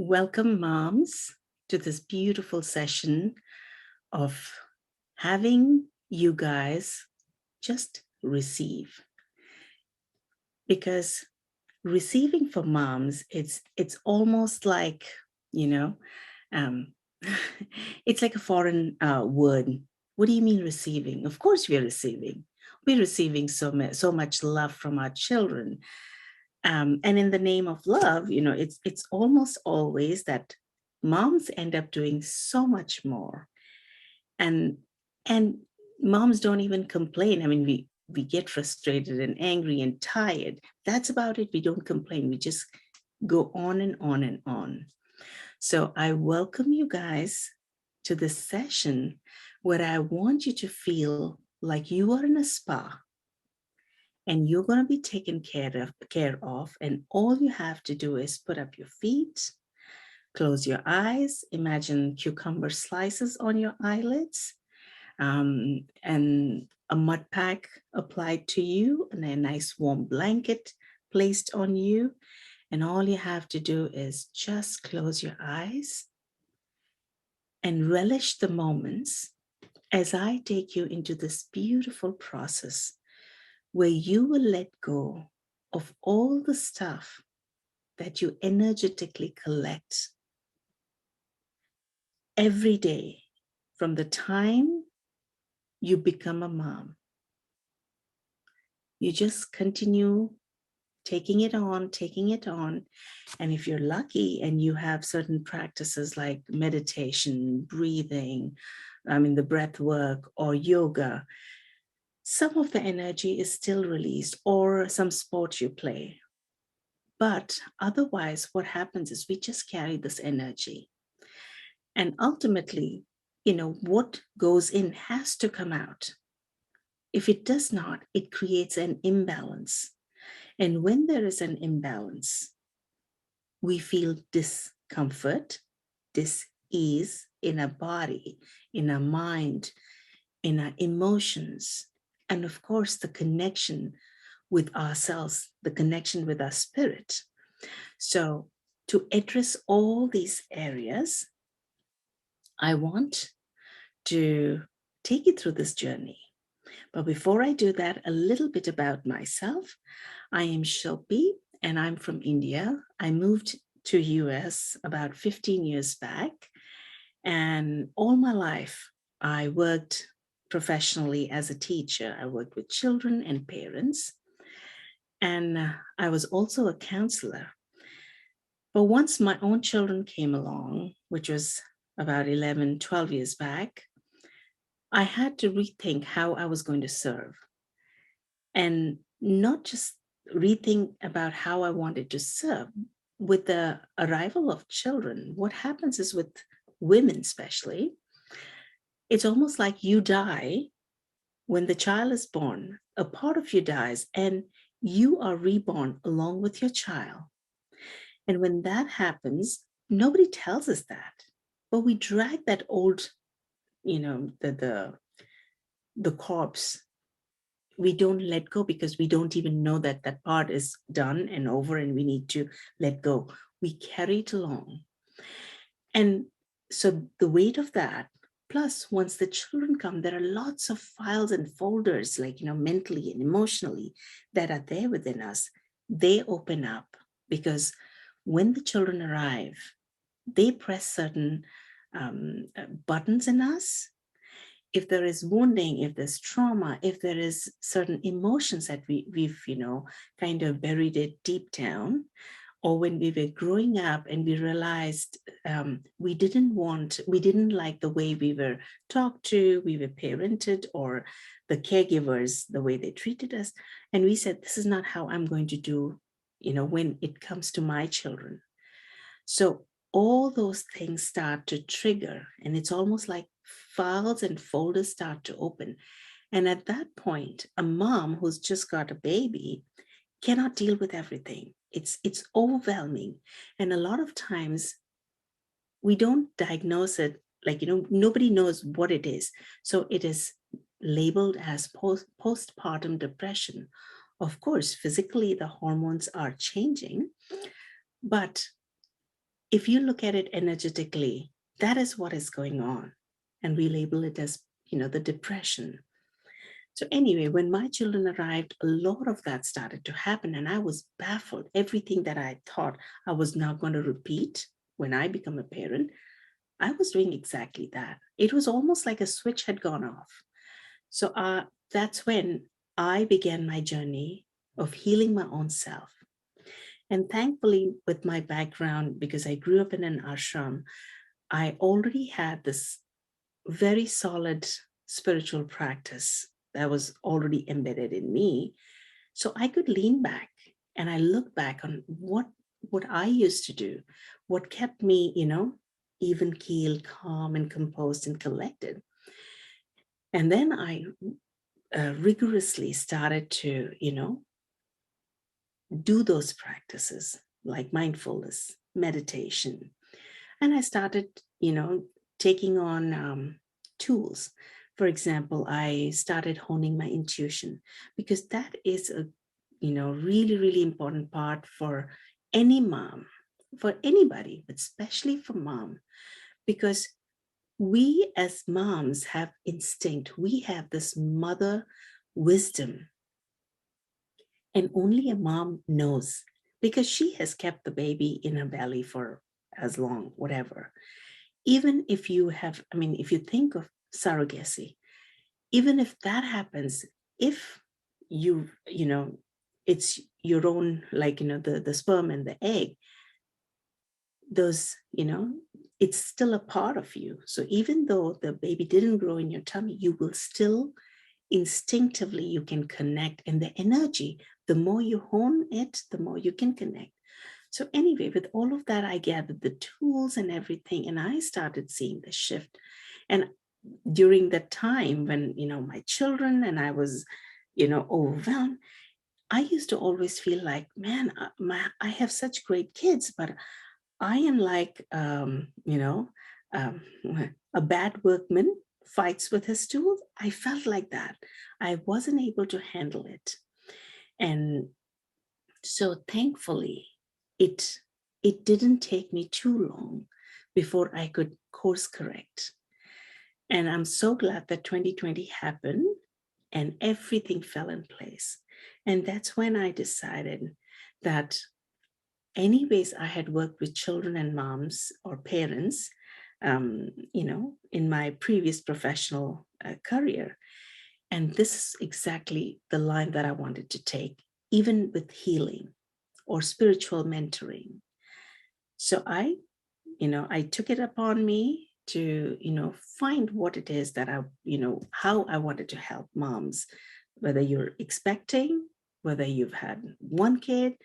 Welcome, moms, to this beautiful session of having you guys just receive. Because receiving for moms, it's almost like, you know, um, it's like a foreign word. What do you mean receiving? Of course, we're receiving. We're receiving so much love from our children. And in the name of love, it's almost always that moms end up doing so much more, and and moms don't even complain. I mean, we get frustrated and angry and tired. That's about it. We don't complain. We just go on and on and on. So I welcome you guys to this session where I want you to feel like you are in a spa and you're going to be taken care of, and all you have to do is put up your feet, close your eyes, imagine cucumber slices on your eyelids, and a mud pack applied to you, and a nice warm blanket placed on you. And all you have to do is just close your eyes and relish the moments as I take you into this beautiful process where you will let go of all the stuff that you energetically collect every day from the time you become a mom. You just continue taking it on, taking it on. And if you're lucky and you have certain practices like meditation, breathing, the breath work or yoga, some of the energy is still released, or some sport you play. But otherwise, what happens is we just carry this energy. And ultimately, what goes in has to come out. If it does not, it creates an imbalance. And when there is an imbalance, we feel discomfort, dis-ease in our body, in our mind, in our emotions, and of course, the connection with ourselves, the connection with our spirit. So, to address all these areas, I want to take you through this journey. But before I do that, a little bit about myself. I am Shilpi and I'm from India. I moved to US about 15 years back, and all my life I worked professionally as a teacher. I worked with children and parents, and I was also a counselor. But once my own children came along, which was about 11, 12 years back, I had to rethink how I was going to serve, and not just rethink about how I wanted to serve. With the arrival of children, what happens is with women, especially, it's almost like you die when the child is born, a part of you dies, and you are reborn along with your child. And when that happens, nobody tells us that, but we drag that old, the corpse. We don't let go because we don't even know that that part is done and over and we need to let go. We carry it along. And so the weight of that, plus once the children come, there are lots of files and folders, like, mentally and emotionally, that are there within us. They open up because when the children arrive, they press certain buttons in us. If there is wounding, if there's trauma, if there is certain emotions that we've kind of buried it deep down, or when we were growing up and we realized we didn't like the way we were talked to, we were parented, or the caregivers, the way they treated us, and we said, this is not how I'm going to do, when it comes to my children. So all those things start to trigger, and it's almost like files and folders start to open. And at that point, a mom who's just got a baby cannot deal with everything. It's overwhelming. And a lot of times we don't diagnose it, like, nobody knows what it is. So it is labeled as postpartum depression. Of course, physically the hormones are changing, but if you look at it energetically, that is what is going on. And we label it as, the depression. So anyway, when my children arrived, a lot of that started to happen. And I was baffled. Everything that I thought I was now going to repeat when I become a parent, I was doing exactly that. It was almost like a switch had gone off. So that's when I began my journey of healing my own self. And thankfully, with my background, because I grew up in an ashram, I already had this very solid spiritual practice that was already embedded in me. So I could lean back and I look back on what I used to do, what kept me, even keeled, calm, and composed and collected. And then I rigorously started to, do those practices like mindfulness, meditation. And I started, taking on tools. For example, I started honing my intuition because that is a, really, really important part for any mom, for anybody, but especially for mom, because we as moms have instinct. We have this mother wisdom, and only a mom knows because she has kept the baby in her belly for as long, whatever. Even if you have, if you think of surrogacy, even if that happens, if it's your own, like, the sperm and the egg, those, it's still a part of you. So even though the baby didn't grow in your tummy, you will still instinctively, you can connect. And the energy, the more you hone it, the more you can connect. So anyway, with all of that, I gathered the tools and everything, and I started seeing the shift. And during that time when, my children and I was, overwhelmed, I used to always feel like, man, I have such great kids, but I am like, um, a bad workman fights with his tools. I felt like that. I wasn't able to handle it. And so thankfully, it it didn't take me too long before I could course correct. And I'm so glad that 2020 happened and everything fell in place. And that's when I decided that, anyways, I had worked with children and moms or parents, in my previous professional career. And this is exactly the line that I wanted to take, even with healing or spiritual mentoring. So I took it upon me to, find what it is that I, how I wanted to help moms, whether you're expecting, whether you've had one kid,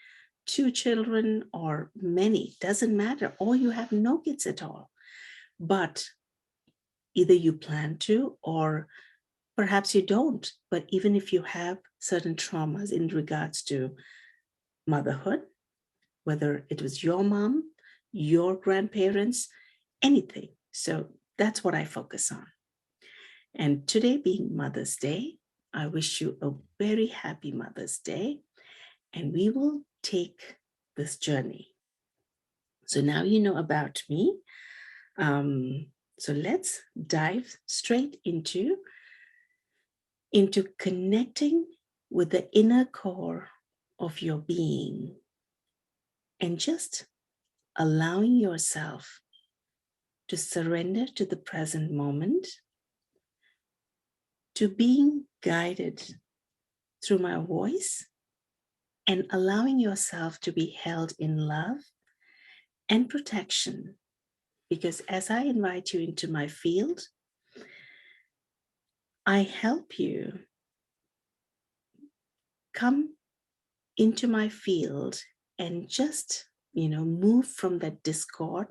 two children, or many, doesn't matter, or you have no kids at all. But either you plan to, or perhaps you don't. But even if you have certain traumas in regards to motherhood, whether it was your mom, your grandparents, anything. So that's what I focus on. And today being Mother's Day, I wish you a very happy Mother's Day. And we will take this journey. So now you know about me. So let's dive straight into connecting with the inner core of your being and just allowing yourself to surrender to the present moment, to being guided through my voice, and allowing yourself to be held in love and protection. Because as I invite you into my field, I help you come into my field and just, move from that discord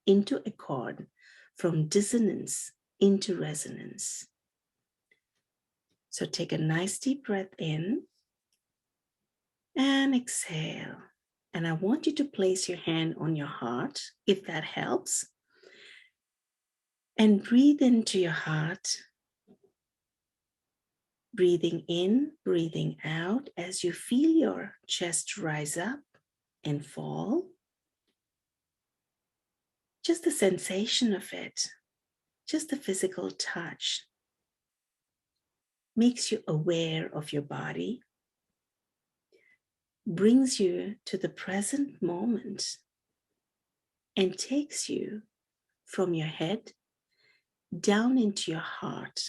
into accord, from dissonance into resonance. So take a nice deep breath in and exhale. And I want you to place your hand on your heart, if that helps. And breathe into your heart. Breathing in, breathing out as you feel your chest rise up and fall. Just the sensation of it, just the physical touch makes you aware of your body, brings you to the present moment, and takes you from your head down into your heart.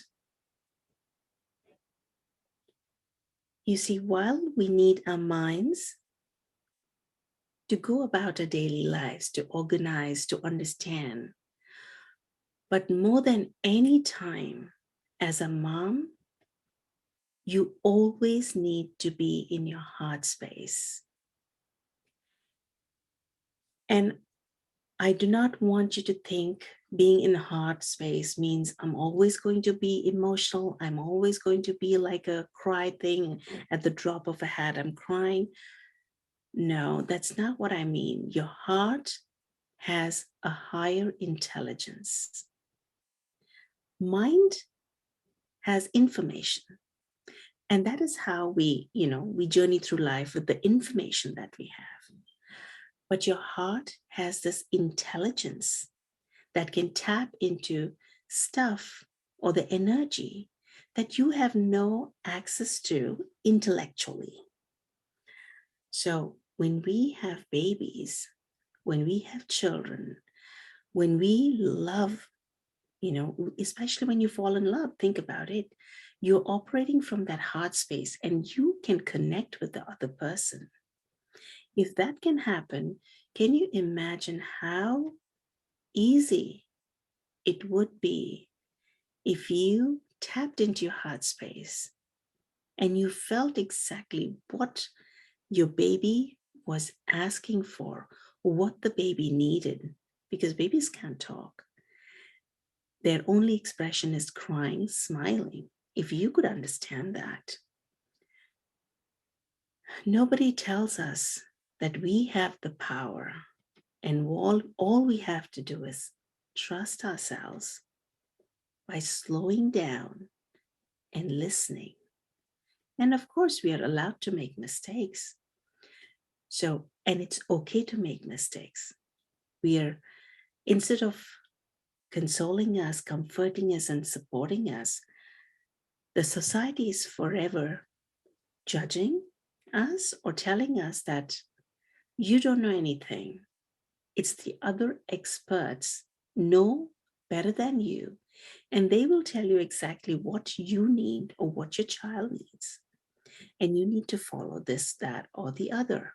You see, while we need our minds to go about our daily lives, to organize, to understand, but more than any time, as a mom, you always need to be in your heart space. And I do not want you to think being in heart space means I'm always going to be emotional. I'm always going to be like a cry thing at the drop of a hat. I'm crying. No, that's not what I mean. Your heart has a higher intelligence. Mind has information. And that is how we journey through life with the information that we have. But your heart has this intelligence that can tap into stuff or the energy that you have no access to intellectually. So when we have babies, when we have children, when we love, especially when you fall in love, think about it. You're operating from that heart space and you can connect with the other person. If that can happen, can you imagine how easy it would be if you tapped into your heart space and you felt exactly what your baby was asking for, what the baby needed, because babies can't talk. Their only expression is crying, smiling. If you could understand that. Nobody tells us that we have the power, and all we have to do is trust ourselves by slowing down and listening. And of course, we are allowed to make mistakes. And it's okay to make mistakes. Instead of consoling us, comforting us, and supporting us, the society is forever judging us or telling us that you don't know anything. It's the other experts know better than you, and they will tell you exactly what you need or what your child needs. And you need to follow this, that, or the other.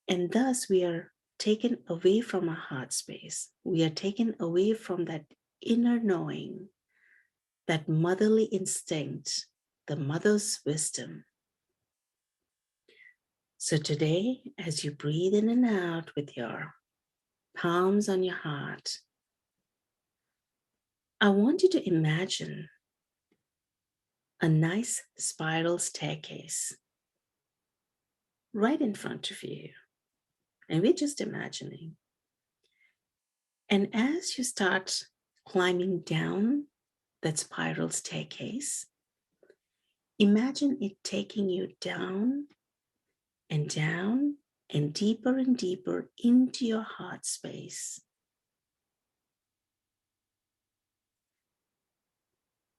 And thus we are taken away from our heart space. We are taken away from that inner knowing, that motherly instinct, the mother's wisdom. So today, as you breathe in and out with your palms on your heart, I want you to imagine a nice spiral staircase right in front of you. And we're just imagining. And as you start climbing down that spiral staircase, imagine it taking you down and deeper into your heart space.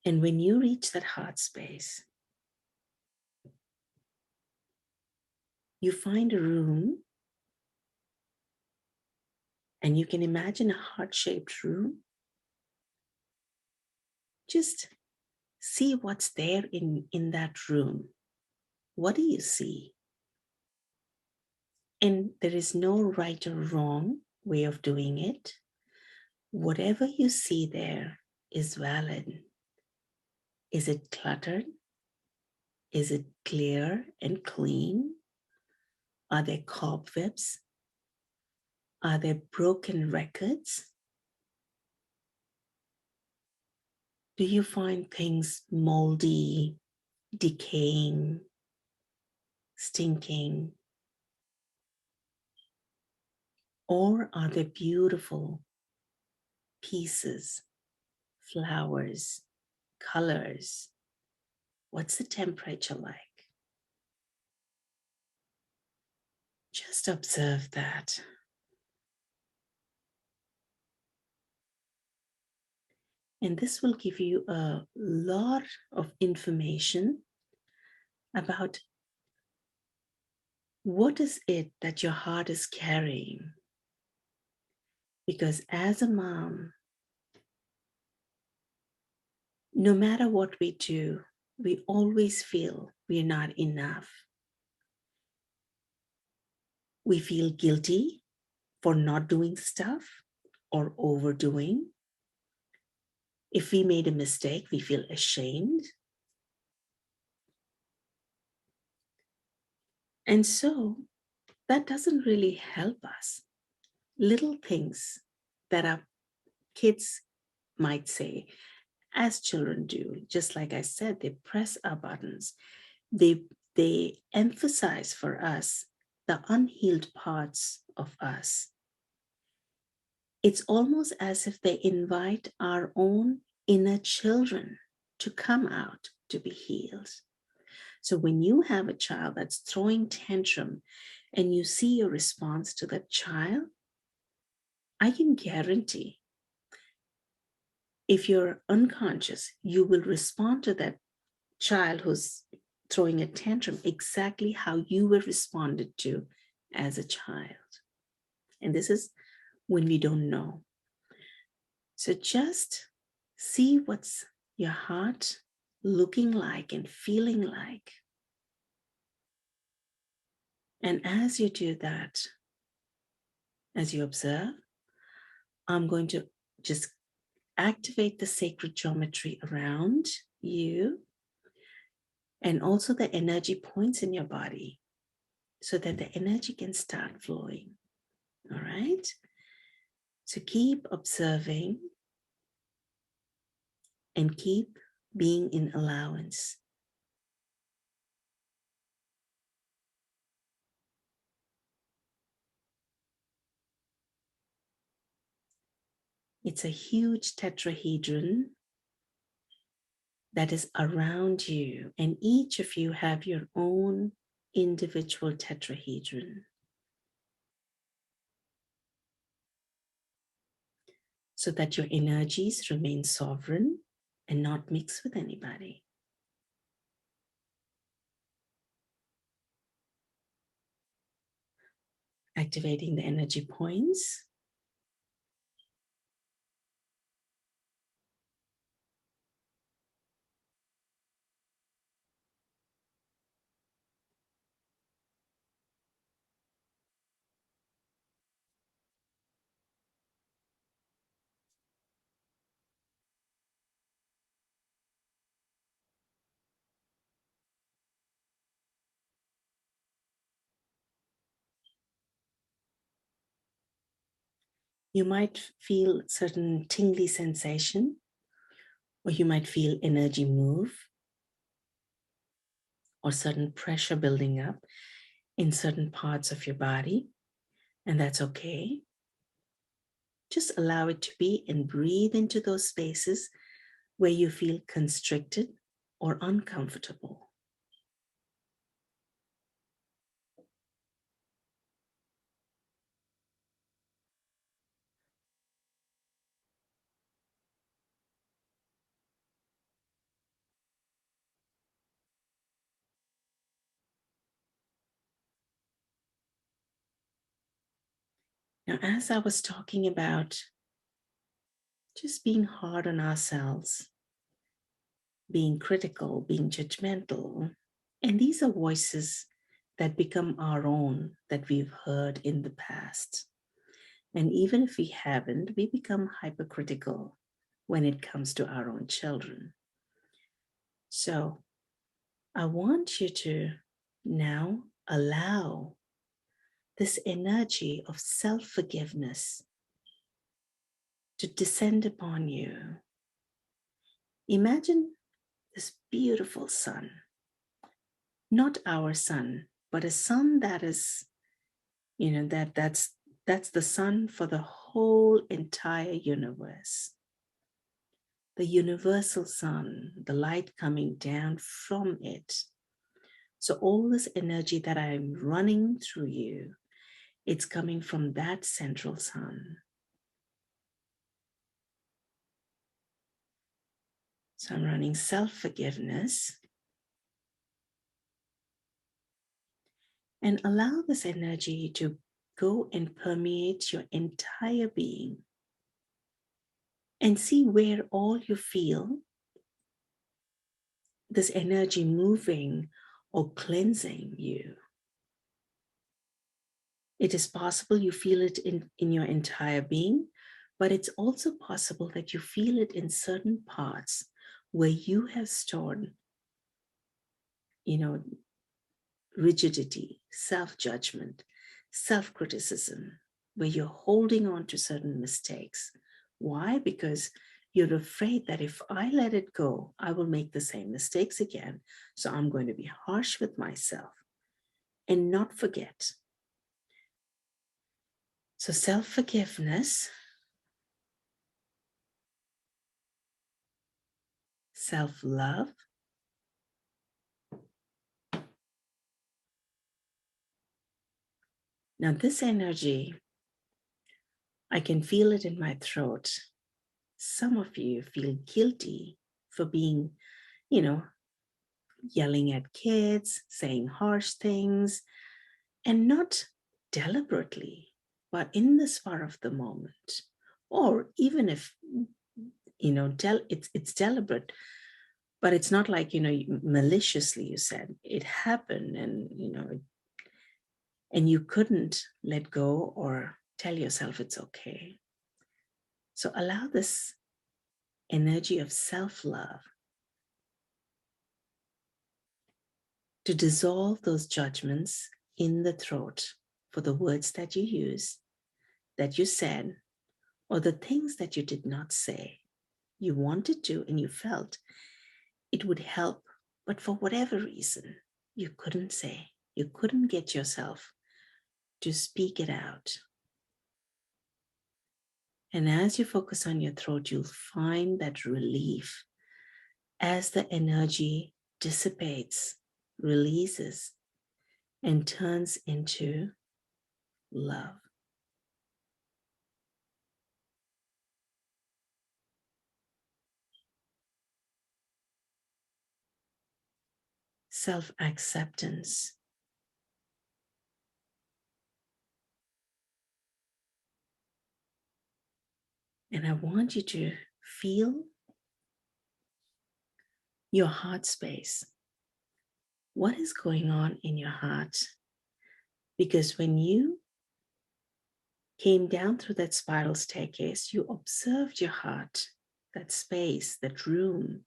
And when you reach that heart space, you find a room, and you can imagine a heart-shaped room. Just see what's there in that room. What do you see? And there is no right or wrong way of doing it. Whatever you see there is valid. Is it cluttered? Is it clear and clean? Are there cobwebs? Are there broken records? Do you find things moldy, decaying, stinking? Or are there beautiful pieces, flowers, colors? What's the temperature like? Just observe that. And this will give you a lot of information about what is it that your heart is carrying. Because as a mom, no matter what we do, we always feel we're not enough. We feel guilty for not doing stuff or overdoing. If we made a mistake, we feel ashamed. And so that doesn't really help us. Little things that our kids might say, as children do, just like I said, they press our buttons. They emphasize for us the unhealed parts of us. It's almost as if they invite our own inner children to come out to be healed. So when you have a child that's throwing tantrum and you see your response to that child, I can guarantee if you're unconscious, you will respond to that child who's throwing a tantrum exactly how you were responded to as a child. And this is when we don't know. So just see what's your heart looking like and feeling like. And as you do that, as you observe, I'm going to just activate the sacred geometry around you and also the energy points in your body so that the energy can start flowing. All right? So keep observing and keep being in allowance. It's a huge tetrahedron that is around you, and each of you have your own individual tetrahedron so that your energies remain sovereign and not mixed with anybody. Activating the energy points. You might feel certain tingly sensation, or you might feel energy move, or certain pressure building up in certain parts of your body, and that's okay. Just allow it to be and breathe into those spaces where you feel constricted or uncomfortable. Now, as I was talking about just being hard on ourselves, being critical, being judgmental, and these are voices that become our own that we've heard in the past. And even if we haven't, we become hypercritical when it comes to our own children. So I want you to now allow this energy of self-forgiveness to descend upon you. Imagine this beautiful sun, not our sun, but a sun that is, that's the sun for the whole entire universe. The universal sun, the light coming down from it. So all this energy that I'm running through you, it's coming from that central sun. So I'm running self-forgiveness. And allow this energy to go and permeate your entire being. And see where all you feel this energy moving or cleansing you. It is possible you feel it in your entire being, but it's also possible that you feel it in certain parts where you have stored, rigidity, self-judgment, self-criticism, where you're holding on to certain mistakes. Why? Because you're afraid that if I let it go, I will make the same mistakes again. So I'm going to be harsh with myself and not forget. So self-forgiveness, self-love, now this energy, I can feel it in my throat. Some of you feel guilty for being, yelling at kids, saying harsh things, and not deliberately, but in the spur of the moment. Or even if, it's deliberate, but it's not like, maliciously you said it happened and you couldn't let go or tell yourself it's okay. So allow this energy of self-love to dissolve those judgments in the throat for the words that you use, that you said, or the things that you did not say. You wanted to and you felt it would help, but for whatever reason, you couldn't say, you couldn't get yourself to speak it out. And as you focus on your throat, you'll find that relief as the energy dissipates, releases, and turns into love. Self-acceptance. And I want you to feel your heart space. What is going on in your heart? Because when you came down through that spiral staircase, you observed your heart, that space, that room.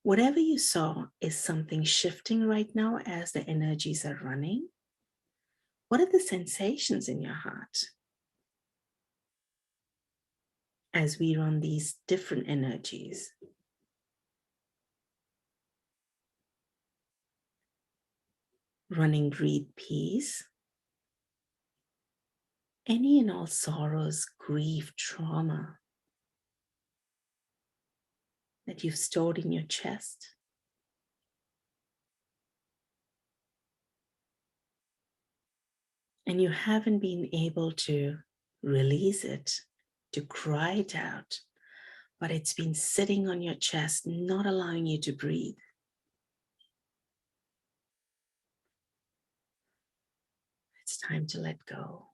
Whatever you saw, is something shifting right now as the energies are running? What are the sensations in your heart as we run these different energies? Running breathe peace. Any and all sorrows, grief, trauma that you've stored in your chest. And you haven't been able to release it, to cry it out, but it's been sitting on your chest, not allowing you to breathe. It's time to let go.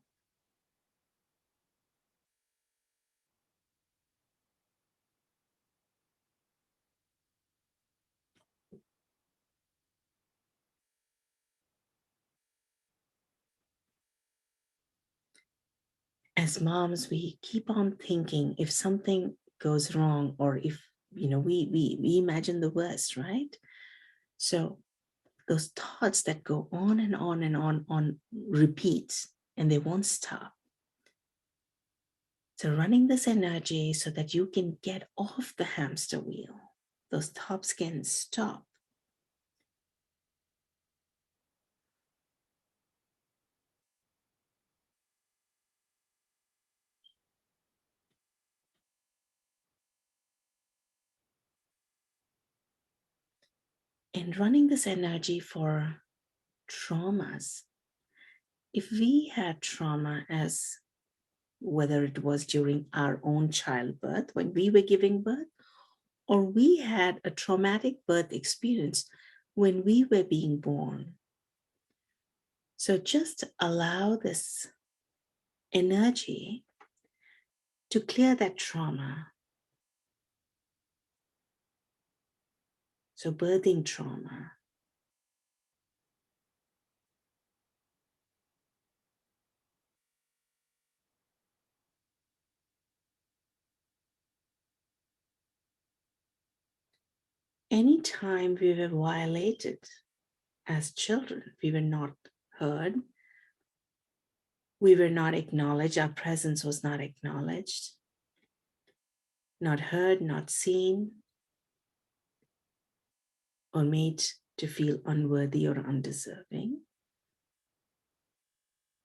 As moms, we keep on thinking if something goes wrong or if, we imagine the worst, right? So those thoughts that go on and on and on repeat, and they won't stop. So running this energy so that you can get off the hamster wheel. Those thoughts can stop. And running this energy for traumas. If we had trauma as whether it was during our own childbirth, when we were giving birth, or we had a traumatic birth experience when we were being born. So just allow this energy to clear that trauma. So birthing trauma. Anytime we were violated as children, we were not heard, we were not acknowledged, our presence was not acknowledged, not heard, not seen, or made to feel unworthy or undeserving.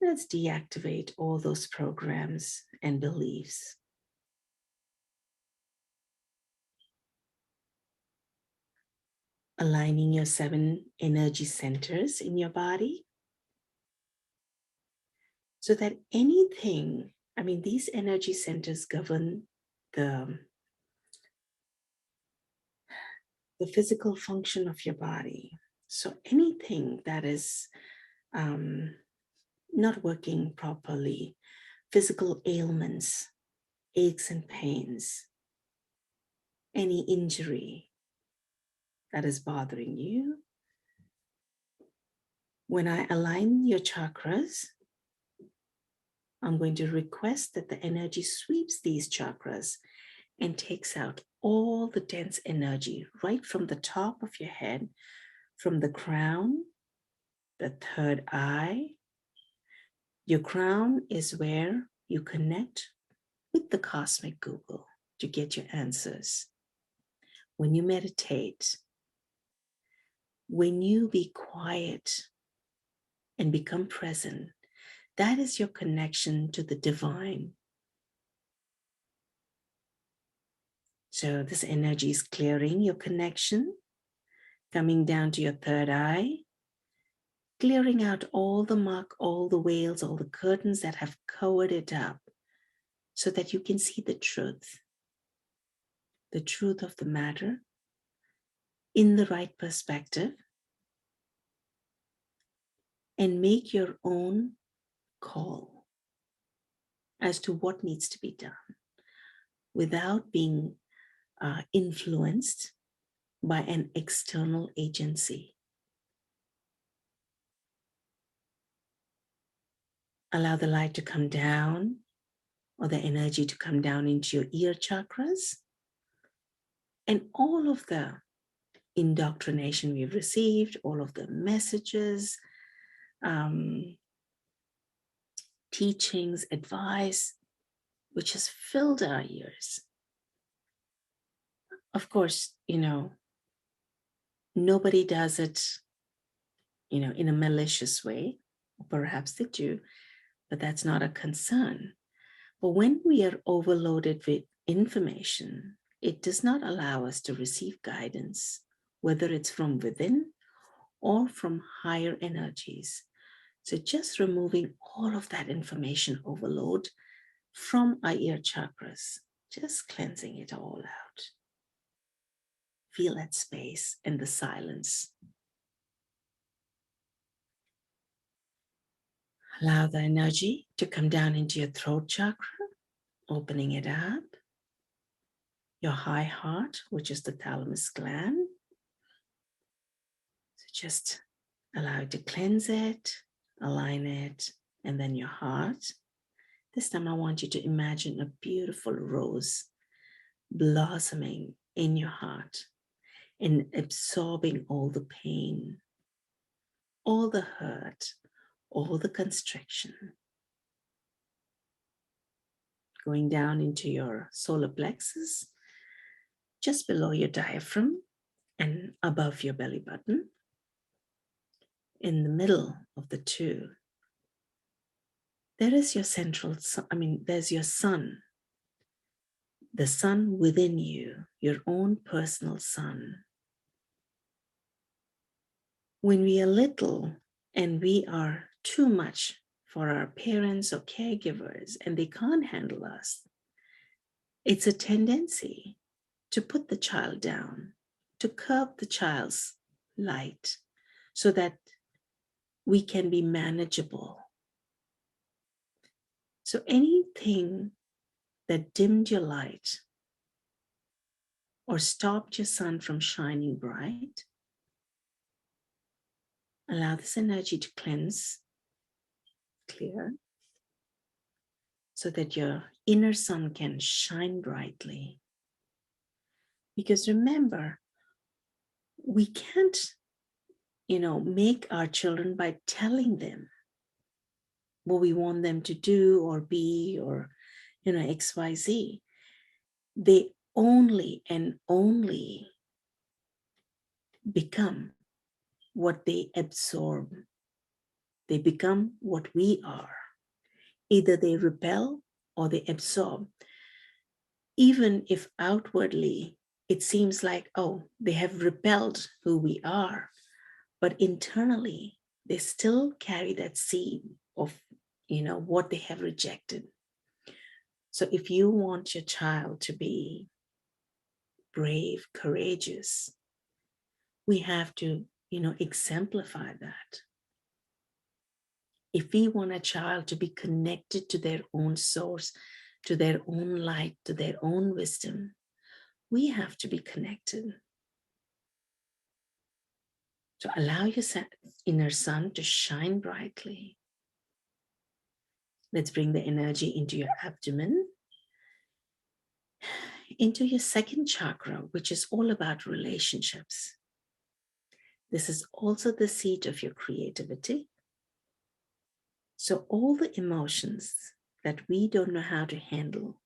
Let's deactivate all those programs and beliefs. Aligning your 7 energy centers in your body so that anything, these energy centers govern the physical function of your body. So anything that is not working properly, physical ailments, aches and pains, any injury that is bothering you. When I align your chakras, I'm going to request that the energy sweeps these chakras and takes out all the dense energy right from the top of your head, from the crown, the third eye. Your crown is where you connect with the cosmic Google to get your answers. When you meditate, when you be quiet and become present, that is your connection to the divine. So this energy is clearing your connection, coming down to your third eye, clearing out all the muck, all the veils, all the curtains that have covered it up so that you can see the truth of the matter in the right perspective, and make your own call as to what needs to be done without being influenced by an external agency. Allow the light to come down, or the energy to come down into your ear chakras, and all of the indoctrination we've received, all of the messages, teachings, advice, which has filled our ears. Of course, nobody does it, in a malicious way. Perhaps they do, but that's not a concern. But when we are overloaded with information, it does not allow us to receive guidance, whether it's from within or from higher energies. So just removing all of that information overload from our ear chakras, just cleansing it all out. Feel that space and the silence. Allow the energy to come down into your throat chakra, opening it up. Your high heart, which is the thalamus gland. So just allow it to cleanse it, align it, and then your heart. This time I want you to imagine a beautiful rose blossoming in your heart and absorbing all the pain, all the hurt, all the constriction. Going down into your solar plexus, just below your diaphragm and above your belly button. In the middle of the two, there is your there's your sun, the sun within you, your own personal sun. When we are little and we are too much for our parents or caregivers and they can't handle us, it's a tendency to put the child down, to curb the child's light so that we can be manageable. So anything that dimmed your light or stopped your sun from shining bright, allow this energy to cleanse, clear, so that your inner sun can shine brightly. Because remember, we can't, make our children by telling them what we want them to do or be or, XYZ. They only and only become what they absorb. They become what we are. Either they repel or they absorb. Even if outwardly it seems like, oh, they have repelled who we are, but internally they still carry that seed of, what they have rejected. So if you want your child to be brave, courageous, we have to, exemplify that. If we want a child to be connected to their own source, to their own light, to their own wisdom, we have to be connected. So allow your inner sun to shine brightly. Let's bring the energy into your abdomen, into your second chakra, which is all about relationships. This is also the seat of your creativity. So all the emotions that we don't know how to handle,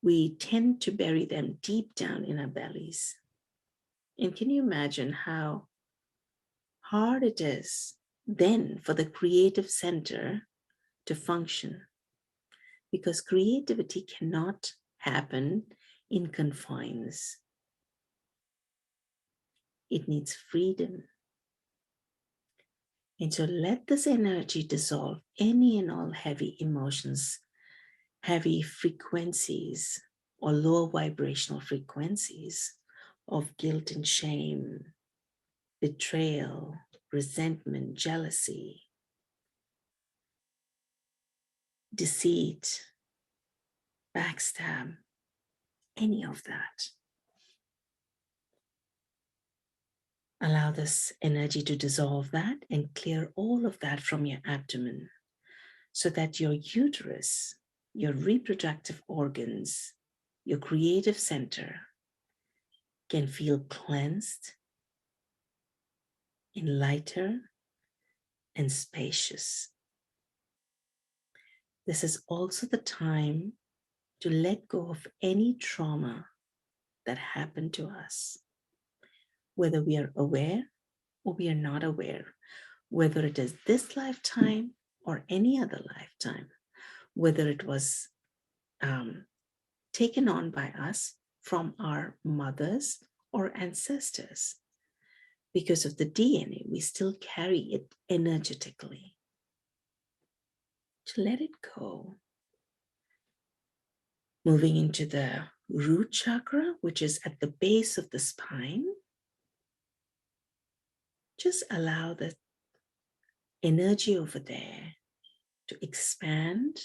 we tend to bury them deep down in our bellies. And can you imagine how hard it is then for the creative center to function? Because creativity cannot happen in confines. It needs freedom. And so let this energy dissolve any and all heavy emotions, heavy frequencies, or lower vibrational frequencies of guilt and shame, betrayal, resentment, jealousy, deceit, backstab, any of that. Allow this energy to dissolve that and clear all of that from your abdomen so that your uterus, your reproductive organs, your creative center can feel cleansed and lighter and spacious. This is also the time to let go of any trauma that happened to us, whether we are aware or we are not aware, whether it is this lifetime or any other lifetime, whether it was taken on by us from our mothers or ancestors. Because of the DNA, we still carry it energetically. To let it go. Moving into the root chakra, which is at the base of the spine. Just allow the energy over there to expand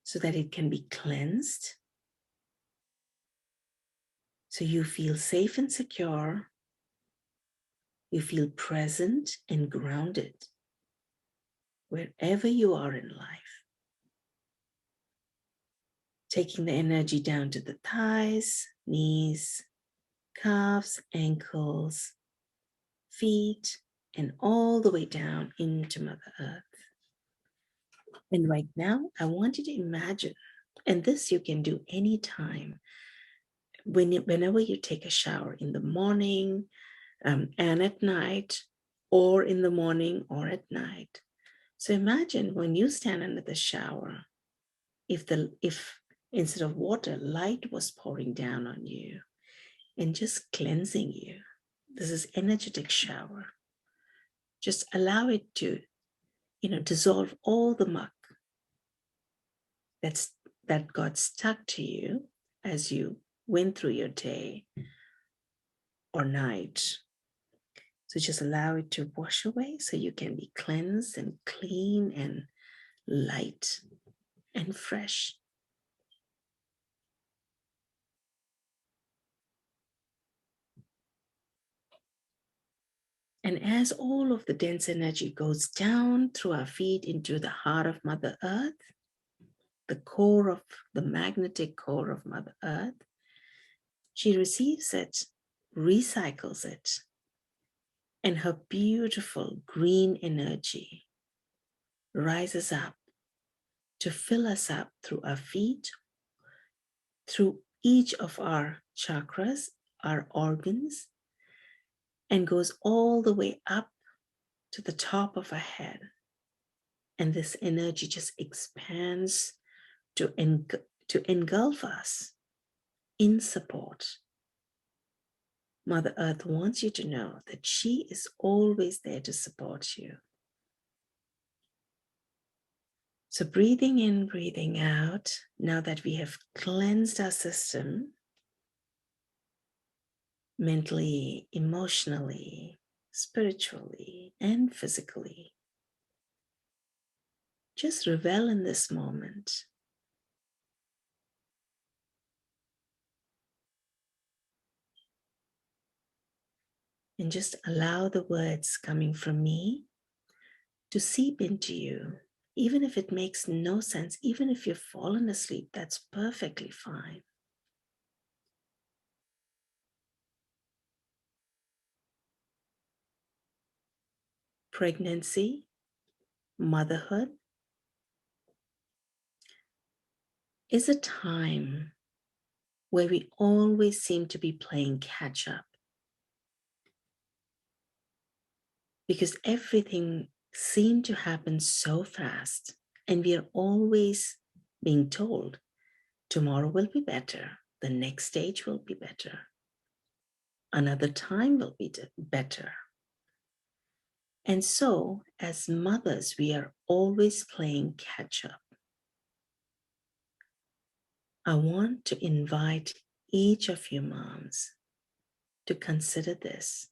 so that it can be cleansed. So you feel safe and secure. You feel present and grounded wherever you are in life. Taking the energy down to the thighs, knees, calves, ankles, feet, and all the way down into Mother Earth. And right now, I want you to imagine, and this you can do anytime, whenever you take a shower in the morning and at night, or in the morning or at night. So imagine when you stand under the shower, if instead of water, light was pouring down on you and just cleansing you. This is energetic shower. Just allow it to, dissolve all the muck that got stuck to you as you went through your day or night. So just allow it to wash away so you can be cleansed and clean and light and fresh. And as all of the dense energy goes down through our feet into the heart of Mother Earth, the core of the magnetic core of Mother Earth, she receives it, recycles it, and her beautiful green energy rises up to fill us up through our feet, through each of our chakras, our organs, and goes all the way up to the top of our head. And this energy just expands to engulf us in support. Mother Earth wants you to know that she is always there to support you. So breathing in, breathing out, now that we have cleansed our system, mentally, emotionally, spiritually, and physically, just revel in this moment. And just allow the words coming from me to seep into you. Even if it makes no sense, even if you've fallen asleep, that's perfectly fine. Pregnancy, motherhood is a time where we always seem to be playing catch up because everything seemed to happen so fast, and we are always being told tomorrow will be better, the next stage will be better, another time will be better. And so, as mothers, we are always playing catch up. I want to invite each of you moms to consider this.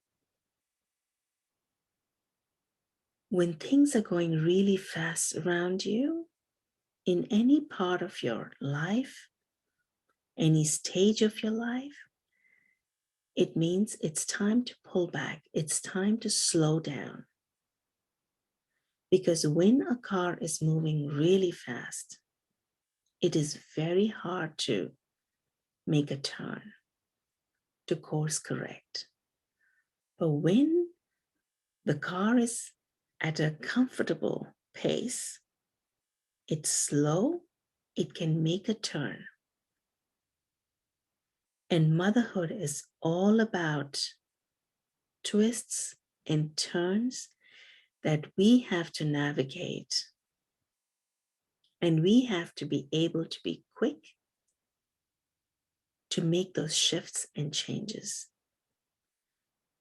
When things are going really fast around you, in any part of your life, any stage of your life, it means it's time to pull back. It's time to slow down. Because when a car is moving really fast, it is very hard to make a turn, to course correct. But when the car is at a comfortable pace, it's slow, it can make a turn. And motherhood is all about twists and turns that we have to navigate. And we have to be able to be quick to make those shifts and changes.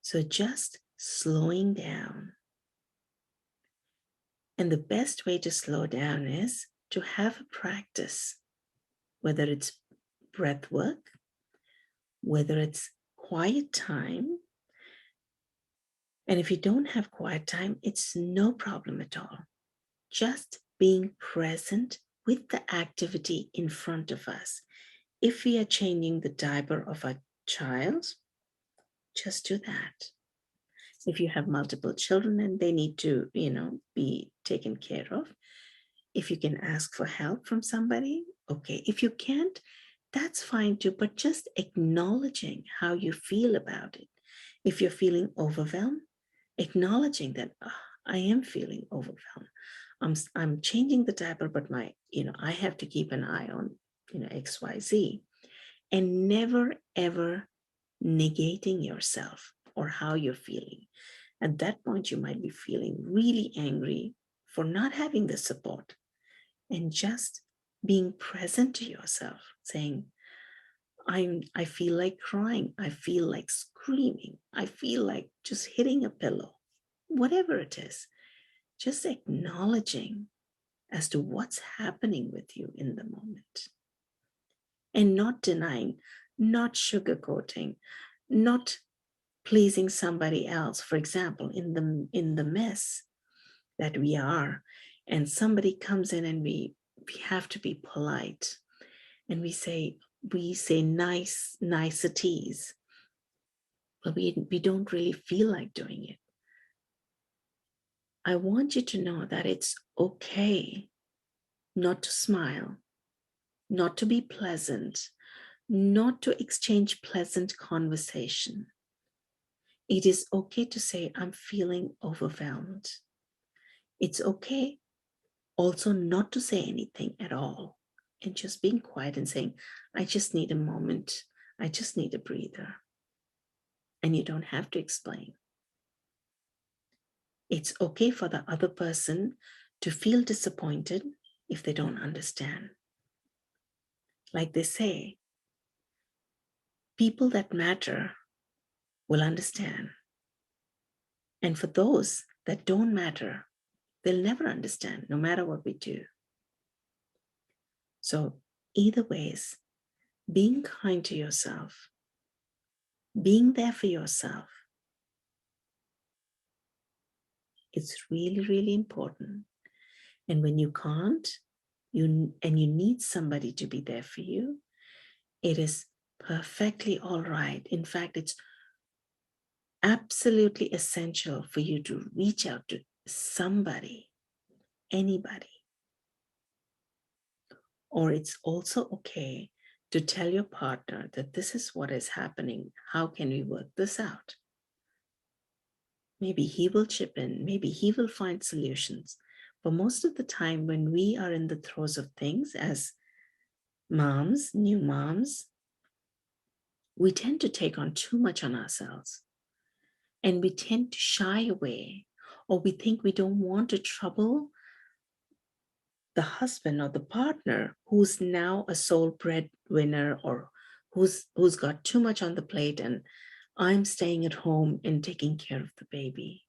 So just slowing down. And the best way to slow down is to have a practice, whether it's breath work, whether it's quiet time. And if you don't have quiet time, it's no problem at all. Just being present with the activity in front of us. If we are changing the diaper of a child, just do that. If you have multiple children and they need to, be taken care of, if you can ask for help from somebody, okay. If you can't, that's fine too, but just acknowledging how you feel about it. If you're feeling overwhelmed, acknowledging that I am feeling overwhelmed. I'm changing the diaper, but I have to keep an eye on, XYZ, and never ever negating yourself or how you're feeling. At that point, you might be feeling really angry for not having the support, and just being present to yourself, saying, I feel like crying. I feel like screaming. I feel like just hitting a pillow, whatever it is, just acknowledging as to what's happening with you in the moment and not denying. not sugarcoating, not pleasing somebody else. For example, in the mess that we are, and somebody comes in and we have to be polite, and we say niceties, but we don't really feel like doing it. I want you to know that it's okay not to smile, not to be pleasant, not to exchange pleasant conversation. It is okay to say, I'm feeling overwhelmed. It's okay also not to say anything at all and just being quiet and saying, I just need a moment. I just need a breather. And you don't have to explain. It's okay for the other person to feel disappointed if they don't understand. Like they say, people that matter will understand. And for those that don't matter, they'll never understand, no matter what we do. So either ways, being kind to yourself, being there for yourself, it's really, really important. And when you can't, you need somebody to be there for you, it is perfectly all right. In fact, it's absolutely essential for you to reach out to somebody, anybody. Or it's also okay to tell your partner that this is what is happening. How can we work this out? Maybe he will chip in, maybe he will find solutions. But most of the time, when we are in the throes of things as moms, new moms, we tend to take on too much on ourselves. And we tend to shy away, or we think we don't want to trouble the husband or the partner who's now a sole breadwinner, or who's got too much on the plate, and I'm staying at home and taking care of the baby.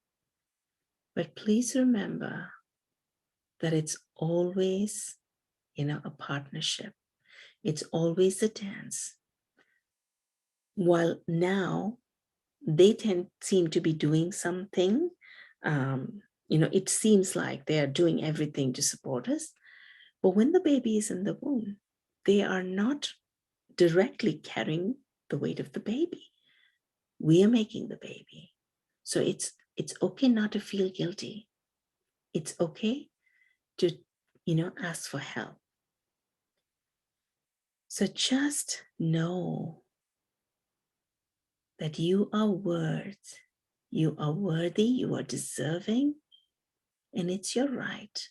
But please remember that it's always, a partnership. It's always a dance. While now they seem to be doing something, it seems like they are doing everything to support us. But when the baby is in the womb, they are not directly carrying the weight of the baby. We are making the baby. So it's okay not to feel guilty. It's okay to, ask for help. So just know that you are you are worthy, you are deserving, and it's your right.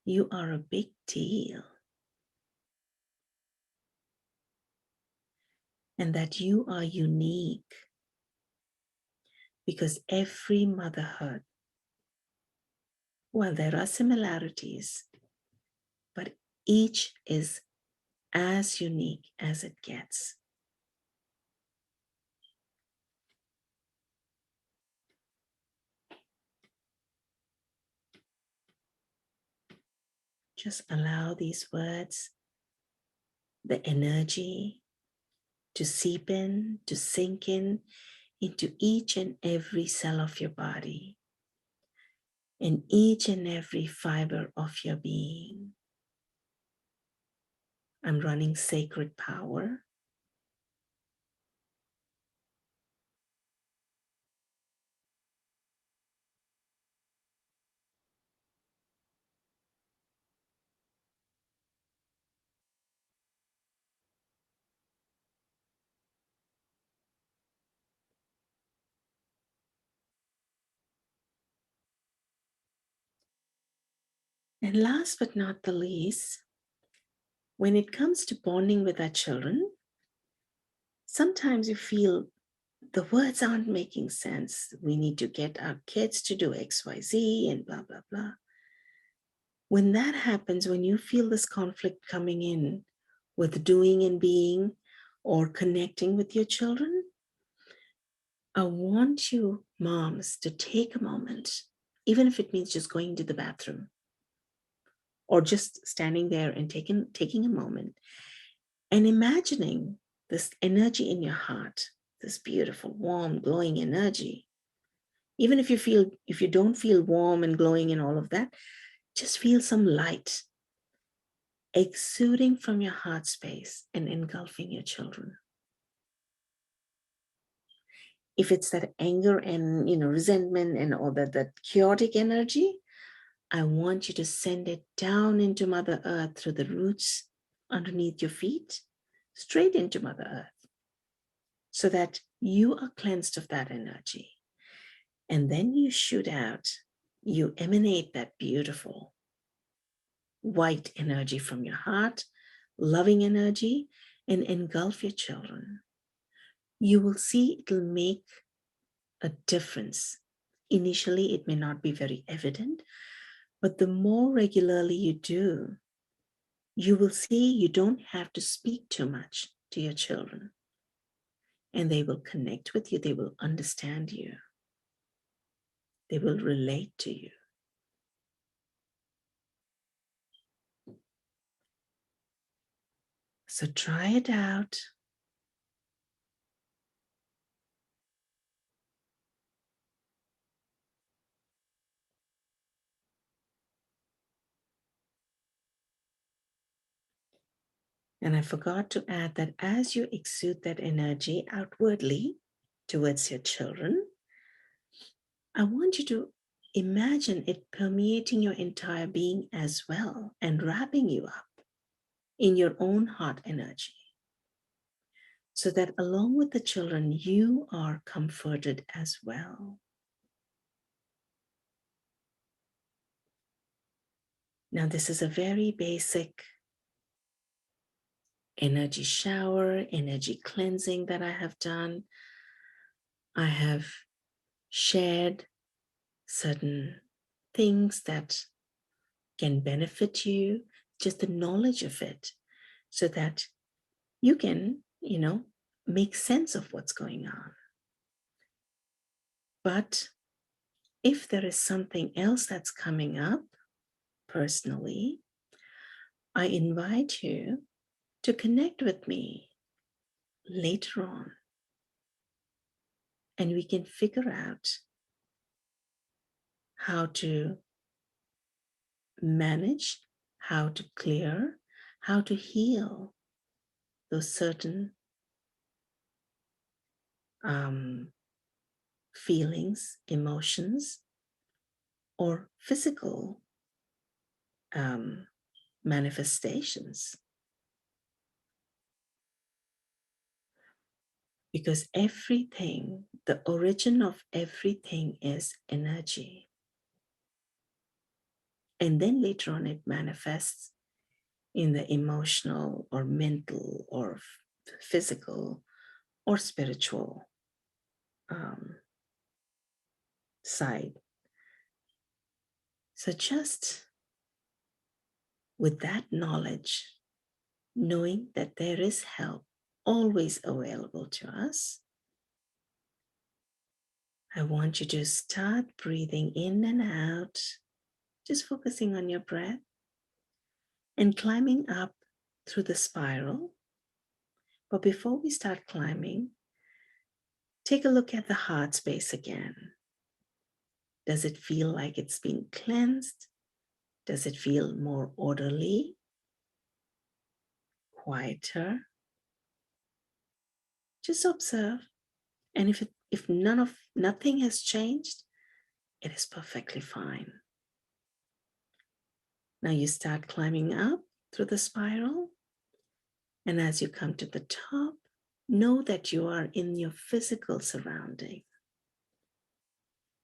You are a big deal. And that you are unique, because every motherhood, well, there are similarities, but each is as unique as it gets. Just allow these words, the energy, to seep in, to sink in into each and every cell of your body, in each and every fiber of your being. I'm running sacred power. And last but not the least, when it comes to bonding with our children, sometimes you feel the words aren't making sense. We need to get our kids to do XYZ and blah, blah, blah. When that happens, when you feel this conflict coming in with doing and being or connecting with your children, I want you, moms, to take a moment, even if it means just going to the bathroom or just standing there and taking a moment and imagining this energy in your heart, this beautiful, warm, glowing energy. Even if you don't feel warm and glowing and all of that, just feel some light exuding from your heart space and engulfing your children. If it's that anger and resentment and all that chaotic energy, I want you to send it down into Mother Earth through the roots underneath your feet, straight into Mother Earth, so that you are cleansed of that energy. And then you shoot out, you emanate that beautiful white energy from your heart, loving energy, and engulf your children. You will see it'll make a difference. Initially, it may not be very evident, but the more regularly you do, you will see you don't have to speak too much to your children. And they will connect with you. They will understand you. They will relate to you. So try it out. And I forgot to add that as you exude that energy outwardly towards your children, I want you to imagine it permeating your entire being as well and wrapping you up in your own heart energy, so that along with the children, you are comforted as well. Now, this is a very basic energy shower, energy cleansing that I have done. I have shared certain things that can benefit you, just the knowledge of it, so that you can, make sense of what's going on. But if there is something else that's coming up personally, I invite you to connect with me later on, and we can figure out how to manage, how to clear, how to heal those certain feelings, emotions, or physical manifestations. Because everything, the origin of everything is energy. And then later on, it manifests in the emotional or mental or physical or spiritual side. So just with that knowledge, knowing that there is help always available to us, I want you to start breathing in and out, just focusing on your breath and climbing up through the spiral. But before we start climbing, take a look at the heart space again. Does it feel like it's been cleansed? Does it feel more orderly, quieter? Just observe. And if nothing has changed, it is perfectly fine. Now you start climbing up through the spiral. And as you come to the top, know that you are in your physical surrounding.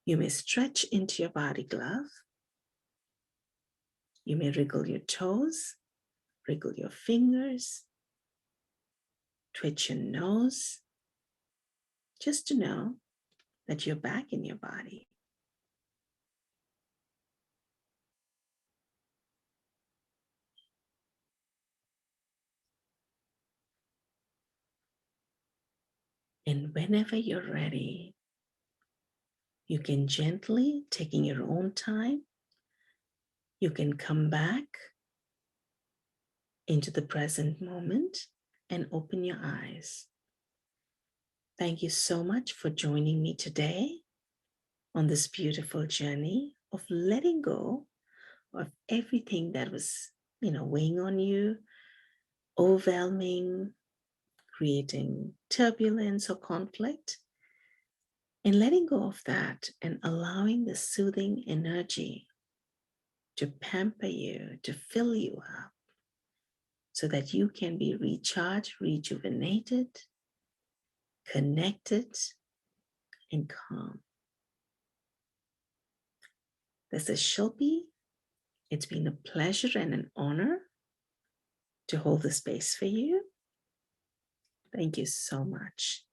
You may stretch into your body glove. You may wriggle your toes, wriggle your fingers, twitch your nose, just to know that you're back in your body. And whenever you're ready, you can gently, taking your own time, you can come back into the present moment and open your eyes. Thank you so much for joining me today on this beautiful journey of letting go of everything that was, weighing on you, overwhelming, creating turbulence or conflict, and letting go of that and allowing the soothing energy to pamper you, to fill you up, so that you can be recharged, rejuvenated, connected, and calm. This is Shilpi. It's been a pleasure and an honor to hold the space for you. Thank you so much.